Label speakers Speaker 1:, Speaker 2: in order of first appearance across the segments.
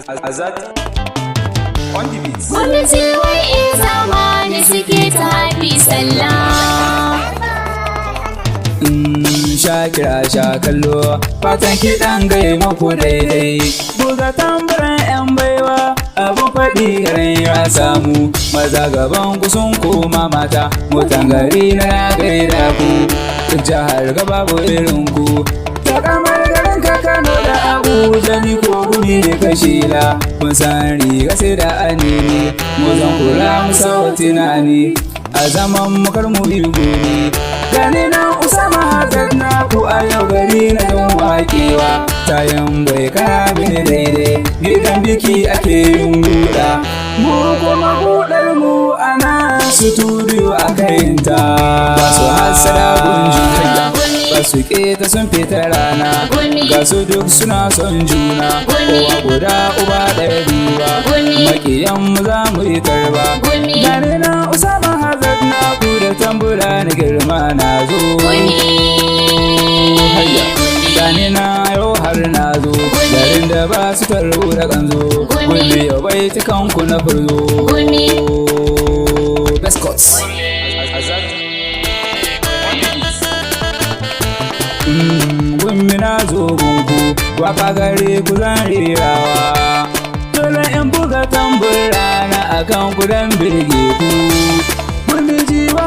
Speaker 1: Azat on the beat.
Speaker 2: Gwamnati wai zamani suke ta hafi sallah.
Speaker 1: Sha kira sha kallo fatan kiɗan gai maku daidai. Buga tamburan 'yan baiwa abin faɗi garin ya samu. Maza gaban ku sun koma mata, mutan gari na gaida ku. Jihar gaba babu irin ku. Takamar garin Kano da Abuja ni ko Gummi ne kashila. Mun san riga sai da anini, mu zan kula mu sau tunani. A zaman makar mu gobe gani na Usama hazard na ku a yau gari na don wakewa. Tayan bai kana bin daidai, gidan biki ake yin guda. Mu kuma buɗar mu ana studio a kayinta. Ba su hasada gunjuna, ba su keta sun fita rana. Ga su duk suna son juna, kowa guda uba ɗaya duba. Makiyan mu za mu yi tarba. Gani na Usama hazard na ku da tambura na girma na zo. Gani na yau har na zo, garin da ba su tarbo da kanzo. Gummi yau bai cikan ku na furzo. Best cuts. Gummi na zo gunku, waka gare ku zan rerawa. Dole in buga tambura na akan ku dan birge ku. Gummi jiwa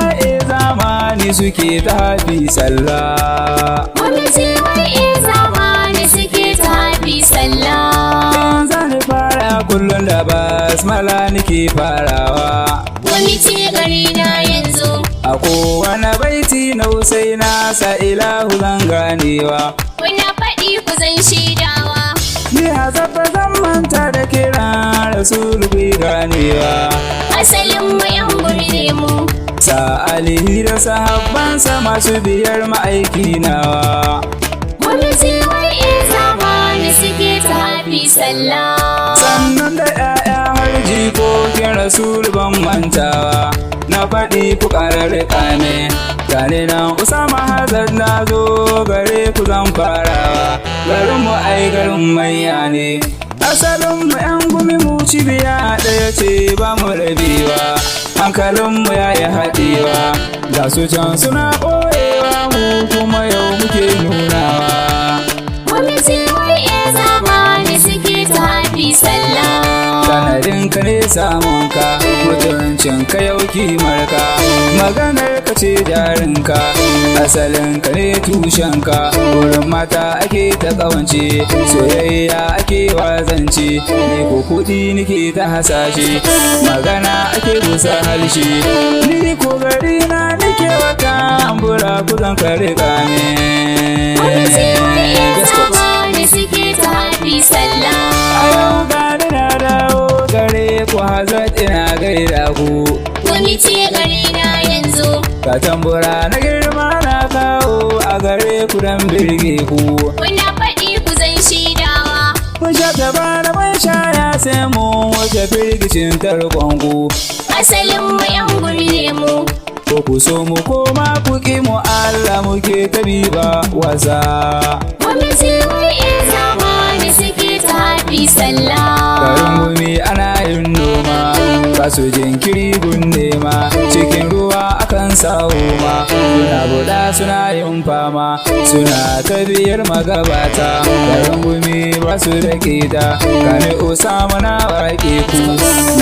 Speaker 1: zamani suke ta hafi sallah.
Speaker 2: Gwamnati wai zamani suke ta hafi sallah.
Speaker 1: In zan fara kullum da basmala nake farawa.
Speaker 2: Gwamnati gari na yanzu.
Speaker 1: A kowane baiti na sai na sa ilahu zan ganewa.
Speaker 2: Kuna faɗi ku zan shaidawa.
Speaker 1: Ni hazaba zan manta da kiran Rasulu bai ganewa.
Speaker 2: Asalin mu yan guri ne mu.
Speaker 1: Sa alihi da sahabbansa masu biyar ma'aiki nawa.
Speaker 2: Gwamnati wai zamani suke ta hafi sallah.
Speaker 1: Sannan da 'ya'ya har jikokin Rasulu ban mantawa. Na faɗi ku ƙarar ƙane, gane nan Usama hazard na zo gare ku zan farawa. Garin mu ai garin manya ne, asalin mu 'yan gumi mu cibiya ɗaya ce ba mu rabewa. Hankalin mu ya yi haɗewa, ga su can suna ɓoyewa mu kuma yau muke nunawa.
Speaker 2: Gwamnati wai zamani suke ta hafi sallah.
Speaker 1: Sanadin ka ne samun ka, mutuncin ka yau kimarka. Maganar ka ce jarinka, asalin ka ne tushen ka. Wurin mata ake ta ƙawance, soyayya ake wazance. Ni ko kuɗi nike ta hasashe, magana ake busa harshe. Ni ko gari na nike wata ambura kuzan kare kame.
Speaker 2: Gwamnati wai zamani suke ta hafi sallah.
Speaker 1: A yau gani na dawo gare ku hazard ina gaida ku.
Speaker 2: Gwamnati gari na yanzu.
Speaker 1: Ka tambura na girma na kawo a gare ku dan birge ku.
Speaker 2: Kuna faɗi ku zan shaidawa.
Speaker 1: Mun sha gaba da mun shaya sai mun wuce firgicin tarkon ku.
Speaker 2: Asalin mu yan guri ne mu.
Speaker 1: Ko ku so mu koma ku ki mu Allah muke tabi ba wasa.
Speaker 2: Gwamnati wai zamani suke ta hafi sallah.
Speaker 1: Garin Gummi ana yin noma, ba su jinkiri gun nema. Cikin ruwa akan sawo ma, suna buɗa suna yin fama. Suna ta biyar magabata, garin Gummi ba su da ƙeta. Gane Usama na waƙe ku,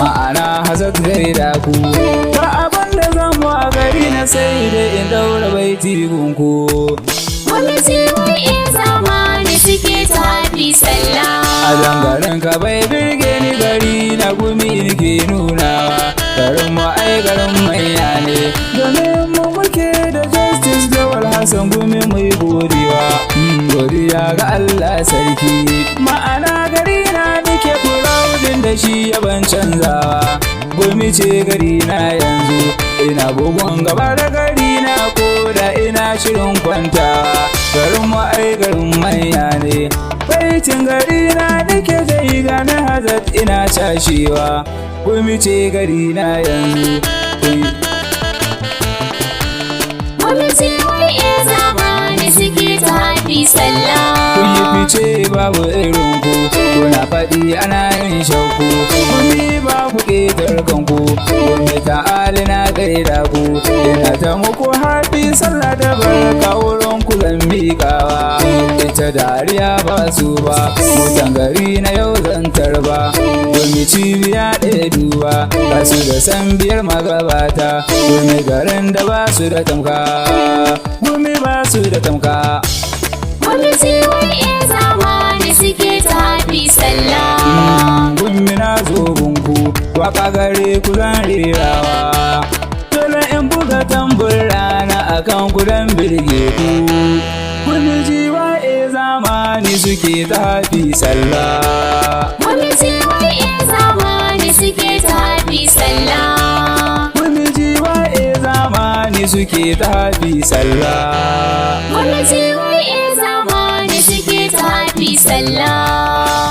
Speaker 1: ma'ana hazard gaida ku. Ba abin da zan mu a gari na sai da in daura baiti gunku.
Speaker 2: Gwamnati wai zamani suke ta hafi sallah.
Speaker 1: A dangaren ka bai birge ni gari na Gummi nake nunawa. Garin mu ai garin manya ne, domin mu muke da justice Lawal Hassan Gummi mai godiya. Godiya ga Allah sarki, ma'ana gari na nake proudin da shi yaban canzawa. Gummi ce gari na yanzu, ina bugun gaba da gari na ko da ina shirin kwantawa. Garin mu ai garin manya ne, baitin gari na nake zai gane hazard ina cashewa. Gummi ce gari na yanzu.
Speaker 2: Gwamnati wai zamani suke ta hafi sallah.
Speaker 1: Kun yi fice babu irin ku, kuna faɗi ana yin shauku Gummi ba ku ƙetar kanku Gummi ta'ali na gaida ku ina ta muku hafi sallah da barka wurin ku zan miƙawa ita dariya ba su ba mutan gari na yau zan tarba Gummi cibiya ɗaya duba ba su da san biyar magabata Gummi garin da ba su da tamka Gummi ba su da tamka
Speaker 2: Gummi CYA Zamani suke ta hafi sallah
Speaker 1: Gummi na zo gunku waka gare ku zan rerawa dole in buga tambur rana akan ku dan birge ku Gummi CYA Zamani suke ta hafi sallah
Speaker 2: Gummi CYA Zamani suke ta hafi sallah
Speaker 1: Gummi CYA Zamani suke ta hafi sallah
Speaker 2: Gummi CYA Zamani suke ta hafi sallah